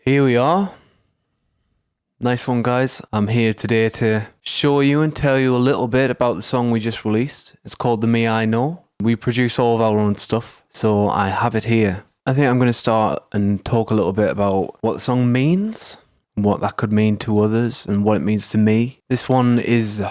Here we are. Nice one, guys. I'm here today to show you and tell you a little bit about the song we just released. It's called The Me I Know. We produce all of our own stuff, so I have it here. I think I'm going to start and talk a little bit about what the song means, what that could mean to others, and what it means to me. This one is,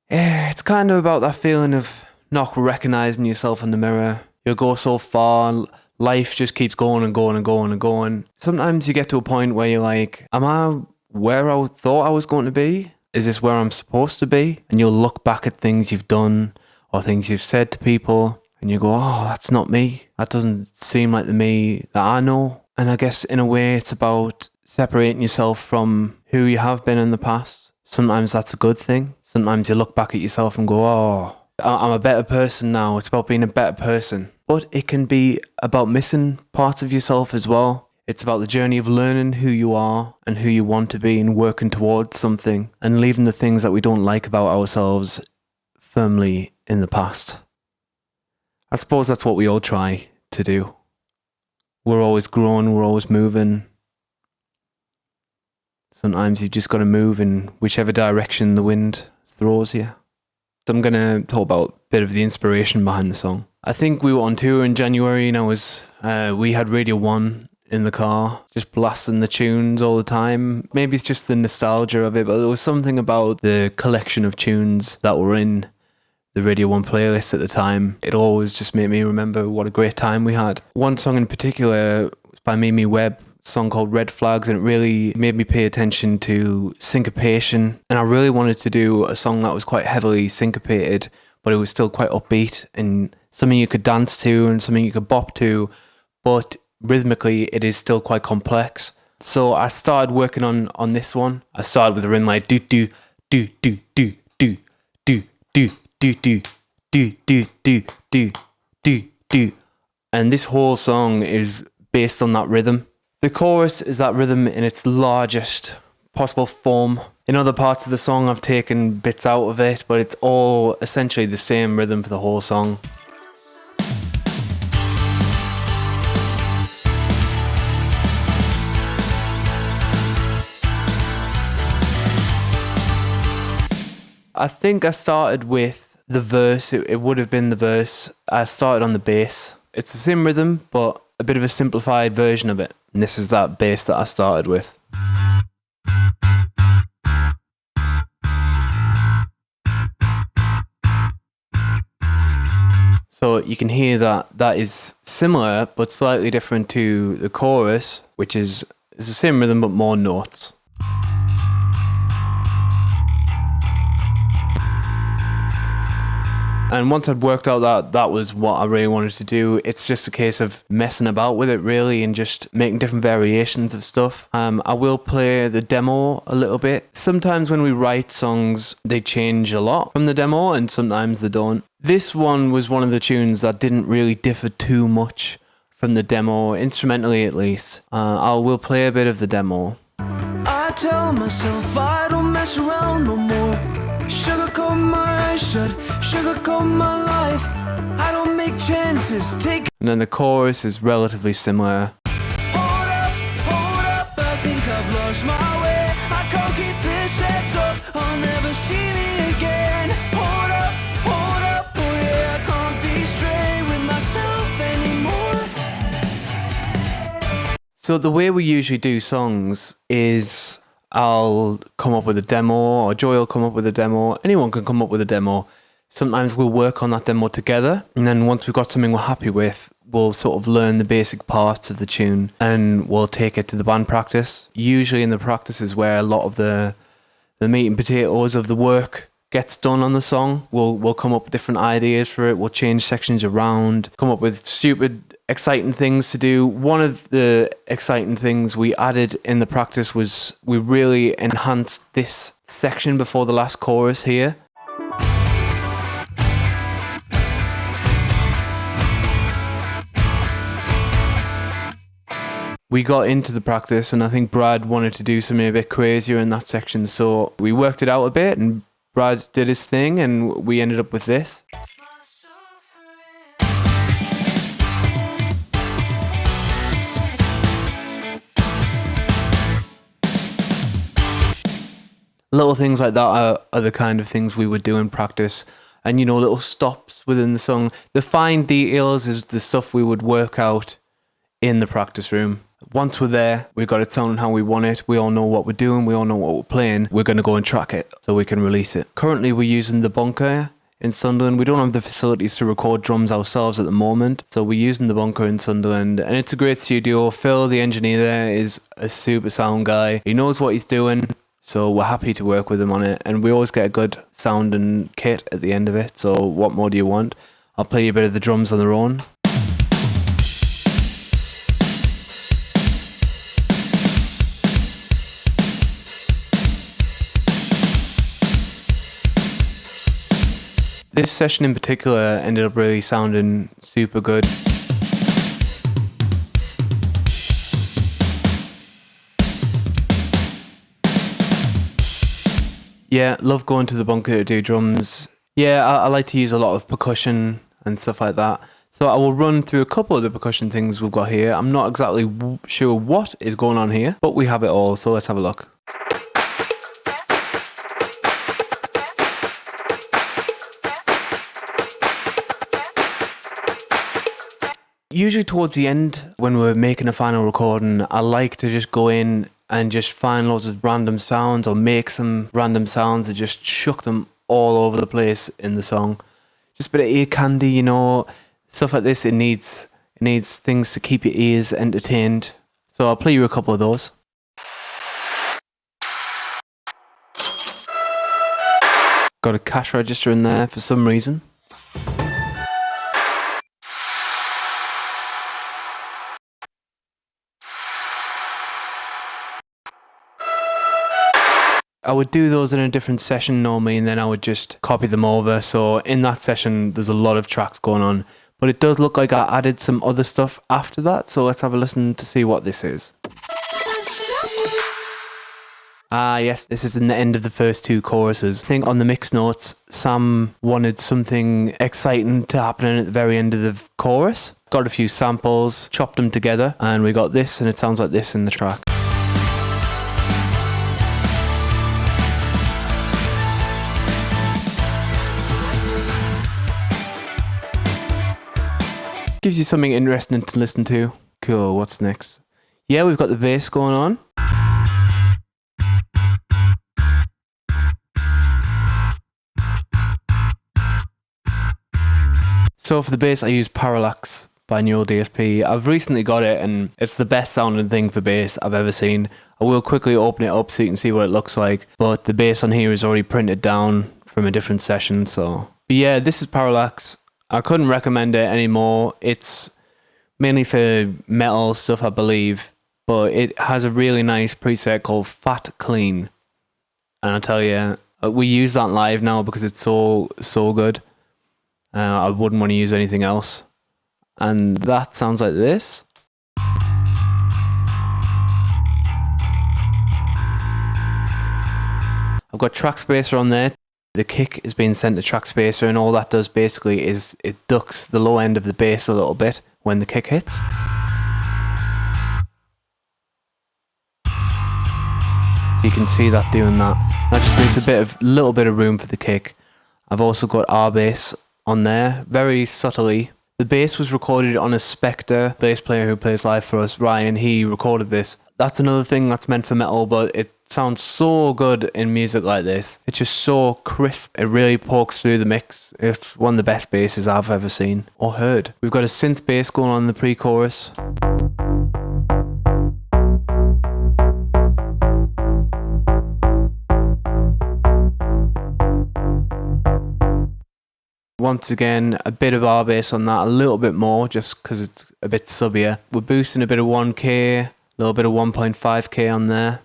it's kind of about that feeling of not recognizing yourself in the mirror. You'll go so far, life just keeps going and going and going and going. Sometimes you get to a point where you're like, am I where I thought I was going to be? Is this where I'm supposed to be? And you'll look back at things you've done or things you've said to people and you go, oh, that's not me. That doesn't seem like the me that I know. And I guess in a way it's about separating yourself from who you have been in the past. Sometimes that's a good thing. Sometimes you look back at yourself and go, oh, I'm a better person now. It's about being a better person. But it can be about missing parts of yourself as well. It's about the journey of learning who you are and who you want to be and working towards something and leaving the things that we don't like about ourselves firmly in the past. I suppose that's what we all try to do. We're always growing, we're always moving. Sometimes you just got to move in whichever direction the wind throws you. So I'm going to talk about a bit of the inspiration behind the song. I think we were on tour in January and we had Radio 1 in the car, just blasting the tunes all the time. Maybe it's just the nostalgia of it, but there was something about the collection of tunes that were in the Radio 1 playlist at the time. It always just made me remember what a great time we had. One song in particular was by Mimi Webb, a song called Red Flags, and it really made me pay attention to syncopation. And I really wanted to do a song that was quite heavily syncopated, but it was still quite upbeat and something you could dance to and something you could bop to, but rhythmically it is still quite complex. So I started working on this one. I started with a rhythm like do do do do do do do do do do do do do do do do, and this whole song is based on that rhythm. The chorus is that rhythm in its largest possible form. In other parts of the song I've taken bits out of it, but it's all essentially the same rhythm for the whole song. I think I started with the verse. It would have been the verse. I started on the bass. It's the same rhythm, but a bit of a simplified version of it. And this is that bass that I started with. So you can hear that is similar, but slightly different to the chorus, which is the same rhythm, but more notes. And once I'd worked out that was what I really wanted to do, it's just a case of messing about with it really and just making different variations of stuff. I will play the demo a little bit. Sometimes when we write songs, they change a lot from the demo and sometimes they don't. This one was one of the tunes that didn't really differ too much from the demo, instrumentally at least. I will play a bit of the demo. I tell myself I don't mess around no more. Sugarcoat my eyes shut, sugarcoat my life. I don't make chances, take. And then the chorus is relatively similar. Hold up, I think I've lost my way. I can't keep this head up, I'll never see me again. Hold up, oh yeah, I can't be straight with myself anymore. So the way we usually do songs is I'll come up with a demo, or Joy will come up with a demo. Anyone can come up with a demo. Sometimes we'll work on that demo together, and then once we've got something we're happy with, we'll sort of learn the basic parts of the tune and we'll take it to the band practice. Usually in the practice is where a lot of the meat and potatoes of the work gets done on the song. We'll come up with different ideas for it. We'll change sections around, come up with stupid, exciting things to do. One of the exciting things we added in the practice was we really enhanced this section before the last chorus here. We got into the practice and I think Brad wanted to do something a bit crazier in that section, so we worked it out a bit and Brad did his thing and we ended up with this. Little things like that are the kind of things we would do in practice. And, you know, little stops within the song. The fine details is the stuff we would work out in the practice room. Once we're there, we've got it sounding how we want it. We all know what we're doing. We all know what we're playing. We're going to go and track it so we can release it. Currently, we're using the bunker in Sunderland. We don't have the facilities to record drums ourselves at the moment. So we're using the bunker in Sunderland. And it's a great studio. Phil, the engineer there, is a super sound guy. He knows what he's doing. So we're happy to work with him on it. And we always get a good sound and kit at the end of it. So what more do you want? I'll play you a bit of the drums on their own. This session in particular ended up really sounding super good. Yeah, love going to the bunker to do drums. Yeah, I like to use a lot of percussion and stuff like that. So I will run through a couple of the percussion things we've got here. I'm not exactly sure what is going on here, but we have it all, so let's have a look. Usually towards the end, when we're making a final recording, I like to just go in and just find loads of random sounds or make some random sounds and just chuck them all over the place in the song. Just a bit of ear candy, you know, stuff like this. It needs things to keep your ears entertained. So I'll play you a couple of those. Got a cash register in there for some reason. I would do those in a different session normally, and then I would just copy them over. So in that session, there's a lot of tracks going on, but it does look like I added some other stuff after that. So let's have a listen to see what this is. Ah, yes, this is in the end of the first two choruses. I think on the mix notes, Sam wanted something exciting to happen at the very end of the chorus. Got a few samples, chopped them together, and we got this, and it sounds like this in the track. Gives you something interesting to listen to. Cool, what's next? Yeah, we've got the bass going on. So for the bass, I use Parallax by noyou DSP. I've recently got it, and it's the best sounding thing for bass I've ever seen. I will quickly open it up so you can see what it looks like, but the bass on here is already printed down from a different session. So but yeah, this is Parallax. I couldn't recommend it anymore. It's mainly for metal stuff, I believe, but it has a really nice preset called Fat Clean. And I tell you, we use that live now because it's so good. I wouldn't want to use anything else. And that sounds like this. I've got track spacer on there. The kick is being sent to track spacer, and all that does basically is it ducks the low end of the bass a little bit when the kick hits. So you can see that doing that. That just leaves a little bit of room for the kick. I've also got our bass on there, very subtly. The bass was recorded on a Spectre bass player who plays live for us, Ryan. He recorded this. That's another thing that's meant for metal, but it sounds so good in music like this. It's just so crisp. It really pokes through the mix. It's one of the best basses I've ever seen or heard. We've got a synth bass going on in the pre-chorus. Once again, a bit of our bass on that, a little bit more just because it's a bit subbier. We're boosting a bit of 1K, a little bit of 1.5K on there.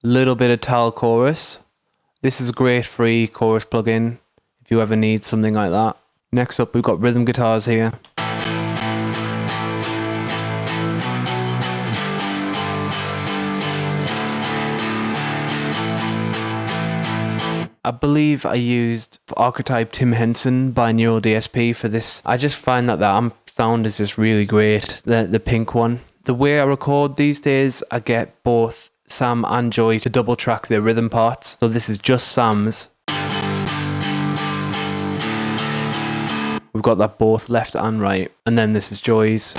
Little bit of Tal chorus. This is a great free chorus plugin if you ever need something like that. Next up, we've got rhythm guitars here. I believe I used Archetype Tim Henson by noyou DSP for this. I just find that the amp sound is just really great, the pink one. The way I record these days, I get both Sam and Joy to double track their rhythm parts. So this is just Sam's. We've got that both left and right. And then this is Joy's.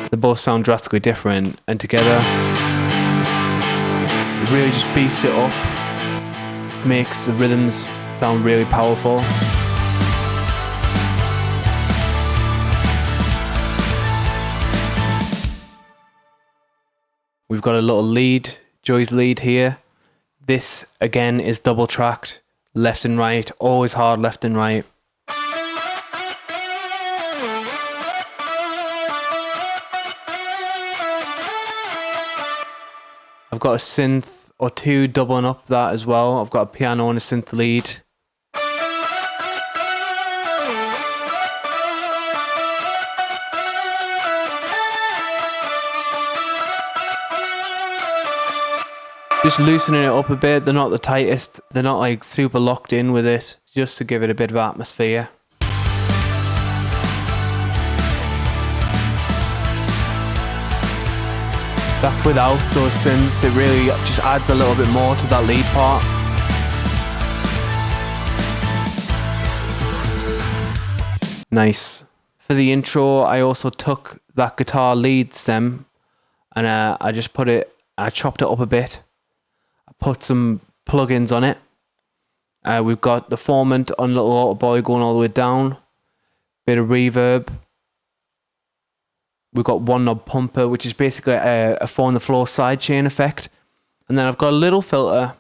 They both sound drastically different, and together it really just beefs it up, makes the rhythms sound really powerful. We've got a little lead, Joy's lead here. This again is double tracked, left and right, always hard left and right. I've got a synth or two doubling up that as well. I've got a piano and a synth lead. Just loosening it up a bit. They're not the tightest. They're not like super locked in with it, just to give it a bit of atmosphere. That's without those synths. It really just adds a little bit more to that lead part. Nice. For the intro, I also took that guitar lead stem and I chopped it up a bit. I put some plugins on it. We've got the formant on Little Auto Boy going all the way down. Bit of reverb. We've got one knob pumper, which is basically a 4 on the floor sidechain effect. And then I've got a little filter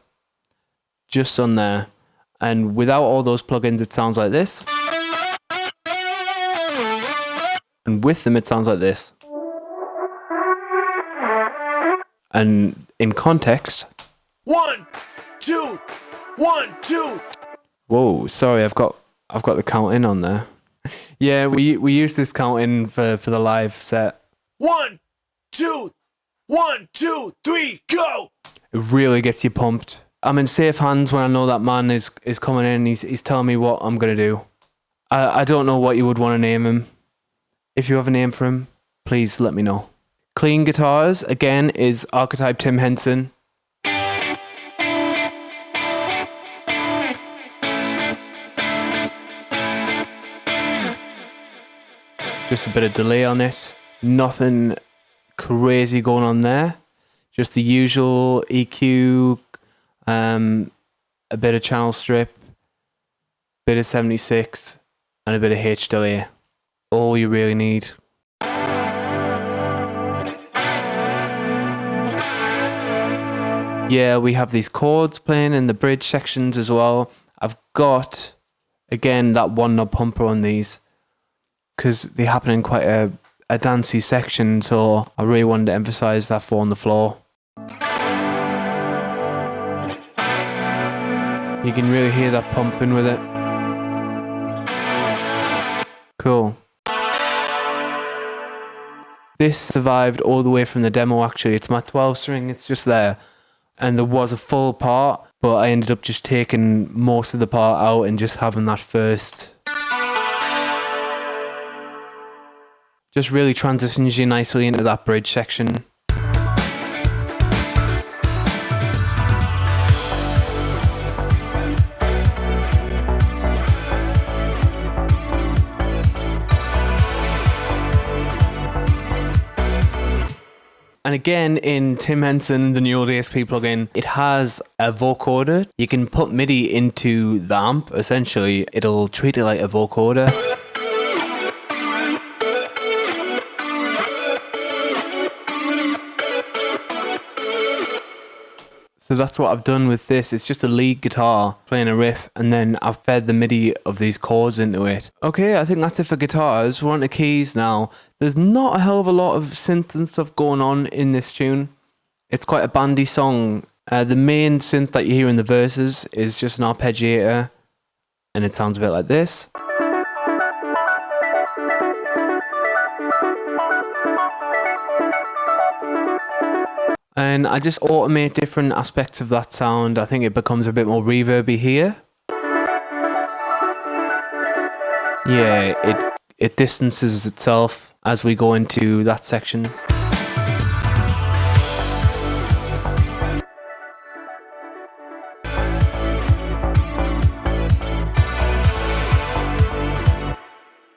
just on there. And without all those plugins, it sounds like this. And with them, it sounds like this. And in context... 1, 2, 1, 2. Whoa, sorry, I've got the count in on there. Yeah, we use this count in for the live set. 1, 2, 1, 2, 3, go! It really gets you pumped. I'm in safe hands when I know that man is coming in. He's telling me what I'm gonna do. I don't know what you would want to name him. If you have a name for him, please let me know. Clean Guitars again is Archetype Tim Henson. Just a bit of delay on it. Nothing crazy going on there. Just the usual EQ, a bit of channel strip, bit of 76, and a bit of H delay. All you really need. Yeah, we have these chords playing in the bridge sections as well. I've got, again, that one knob pumper on these, because they happen in quite a dancey section, so I really wanted to emphasize that 4 on the floor. You can really hear that pumping with it. Cool. This survived all the way from the demo actually. It's my 12 string, it's just there. And there was a full part, but I ended up just taking most of the part out and just having that first. Just really transitions you nicely into that bridge section. And again, in Tim Henson, the new DSP plugin, it has a vocoder. You can put MIDI into the amp, essentially. It'll treat it like a vocoder. So that's what I've done with this. It's just a lead guitar playing a riff, and then I've fed the MIDI of these chords into it. Okay, I think that's it for guitars. We're on to keys now. There's not a hell of a lot of synths and stuff going on in this tune. It's quite a bandy song. The main synth that you hear in the verses is just an arpeggiator, and it sounds a bit like this. And I just automate different aspects of that sound. I think it becomes a bit more reverby here. Yeah, it distances itself. as we go into that section.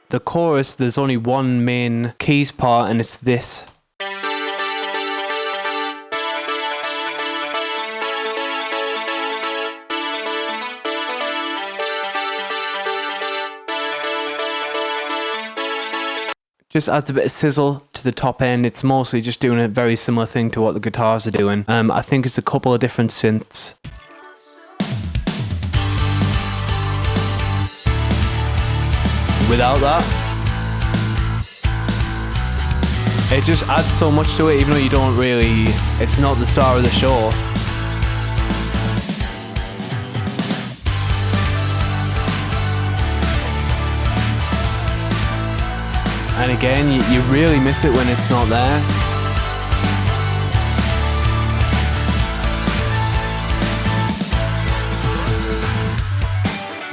The chorus, there's only one main keys part, and it's this. Just adds a bit of sizzle to the top end. It's mostly just doing a very similar thing to what the guitars are doing. I think it's a couple of different synths. Without that, it just adds so much to it, even though you don't really, it's not the star of the show. And again, you really miss it when it's not there.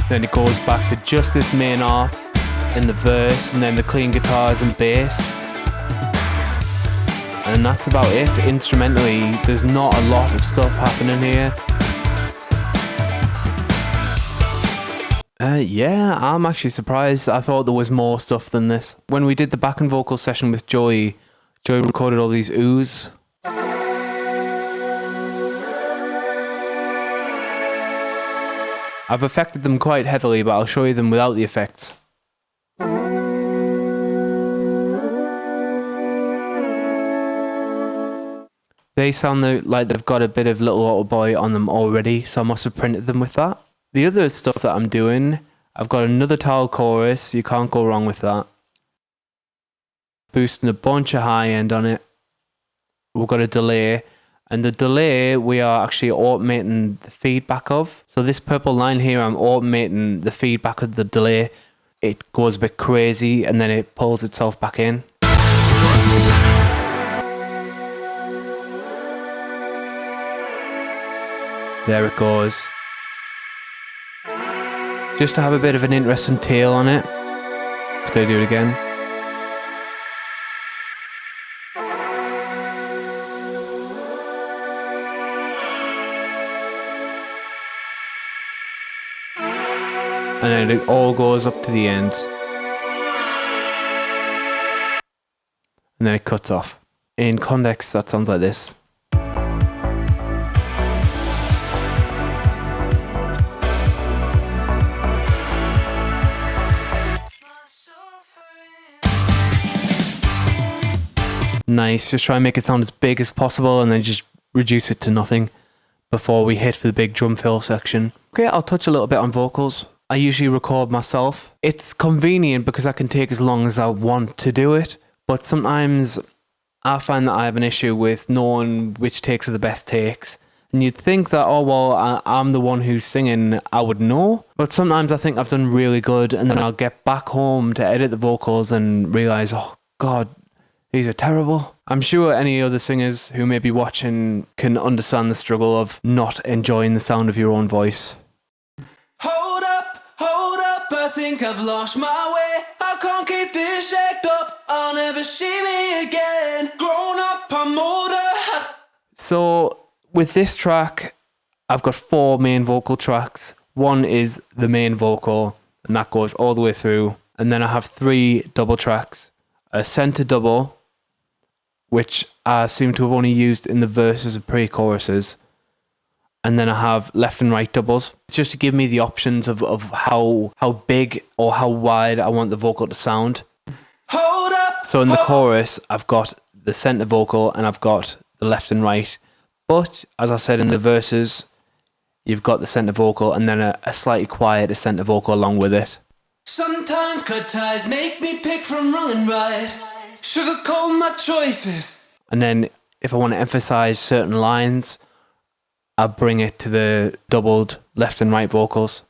Then it goes back to just this main arp in the verse, and then the clean guitars and bass. And that's about it. Instrumentally, there's not a lot of stuff happening here. Yeah, I'm actually surprised. I thought there was more stuff than this. When we did the backing vocal session with Joey recorded all these oohs. I've affected them quite heavily, but I'll show you them without the effects. They sound like they've got a bit of Little Auto Boy on them already, so I must have printed them with that. The other stuff that I'm doing, I've got another towel chorus, you can't go wrong with that. Boosting a bunch of high end on it. We've got a delay, and the delay we are actually automating the feedback of. So this purple line here, I'm automating the feedback of the delay. It goes a bit crazy and then it pulls itself back in. There it goes. Just to have a bit of an interesting tail on it. Let's go do it again. And then it all goes up to the end. And then it cuts off. In context, that sounds like this. Nice, just try and make it sound as big as possible and then just reduce it to nothing before we hit for the big drum fill section. Okay, I'll touch a little bit on vocals. I usually record myself. It's convenient because I can take as long as I want to do it, but sometimes I find that I have an issue with knowing which takes are the best takes. And you'd think that, oh well, I'm the one who's singing, I would know. But sometimes I think I've done really good and then I'll get back home to edit the vocals and realise, oh God, these are terrible. I'm sure any other singers who may be watching can understand the struggle of not enjoying the sound of your own voice. Hold up, I think I've lost my way. I can't keep this act up, I'll never see me again. Grown up, I'm older. So with this track, I've got 4 main vocal tracks. One is the main vocal, and that goes all the way through. And then I have 3 double tracks. A center double, which I seem to have only used in the verses and pre-choruses. And then I have left and right doubles, just to give me the options of how big or how wide I want the vocal to sound. Hold up. So in the chorus, I've got the center vocal and I've got the left and right. But as I said in the verses, you've got the center vocal and then a slightly quieter center vocal along with it. Sometimes cut ties make me pick from wrong and right. Sugarcoat my choices. And then if I want to emphasize certain lines, I bring it to the doubled left and right vocals.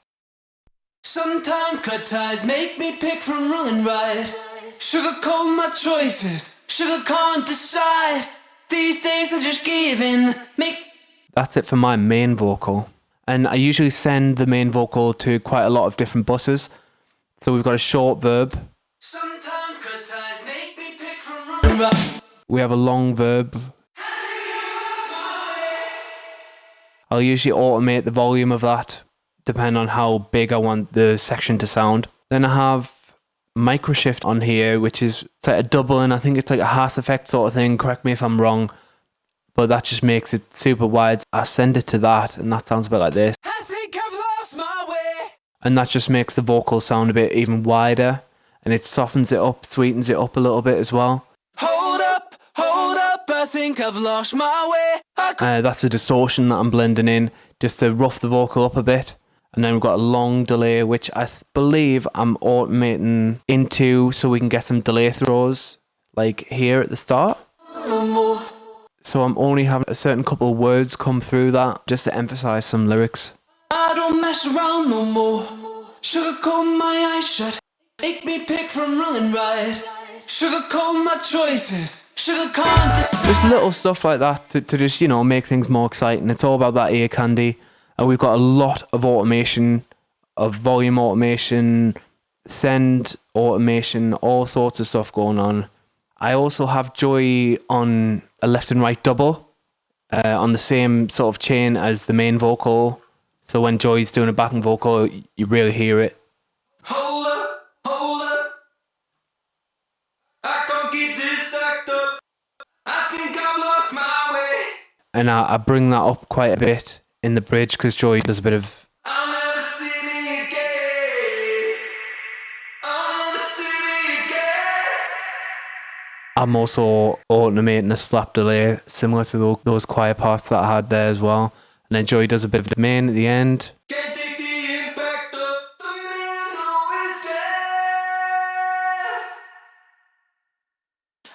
Sometimes cut ties make me pick from wrong and right. Sugarcoat my choices. Sugar can't decide. These days I just give in. That's it for my main vocal. And I usually send the main vocal to quite a lot of different buses. So we've got a short verb. Sometimes cut ties make me pick running right. We have a long verb. I'll usually automate the volume of that, depending on how big I want the section to sound. Then I have micro shift on here, which is it's like a doubling. I think it's like a Haas effect sort of thing. Correct me if I'm wrong, but that just makes it super wide. I send it to that, and that sounds a bit like this. I think I've lost my way. And that just makes the vocal sound a bit even wider, and it softens it up, sweetens it up a little bit as well. Hold up, I think I've lost my way. That's a distortion that I'm blending in just to rough the vocal up a bit. And then we've got a long delay, which I believe I'm automating into so we can get some delay throws, like here at the start. No more. So I'm only having a certain couple of words come through that just to emphasize some lyrics. I don't mess around no more. Sugarcoat my eyes shut. Make me pick from wrong and right. Sugarcoat my choices. Sugar can't decide. Just little stuff like that to just, you know, make things more exciting. It's all about that ear candy. And we've got a lot of automation, of volume automation, send automation, all sorts of stuff going on. I also have Joy on a left and right double on the same sort of chain as the main vocal. So when Joy's doing a backing vocal, you really hear it. Hold up. I can't keep this act up. I think I've lost my way. And I bring that up quite a bit in the bridge because Joy does a bit of... I'll never see me again. I'll never see me again. I'm also automating a slap delay similar to those choir parts that I had there as well. And then Joy does a bit of the main at the end. Can't take the impact of the man who is dead.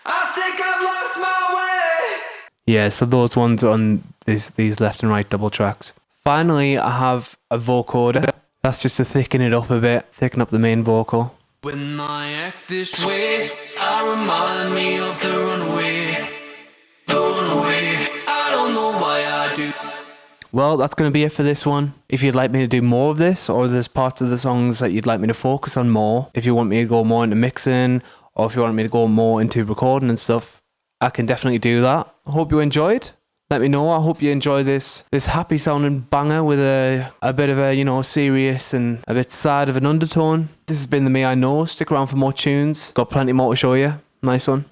I think I've lost my way. Yeah, so those ones on these left and right double tracks. Finally, I have a vocoder. That's just to thicken it up a bit, thicken up the main vocal. When I act this way, I remind me of the runaway. The runaway. I don't know why I do. Well, that's going to be it for this one. If you'd like me to do more of this, or there's parts of the songs that you'd like me to focus on more, if you want me to go more into mixing, or if you want me to go more into recording and stuff, I can definitely do that. I hope you enjoyed. Let me know. I hope you enjoy this happy sounding banger with a bit of a, you know, serious and a bit sad of an undertone. This has been the Me I Know. Stick around for more tunes. Got plenty more to show you. Nice one.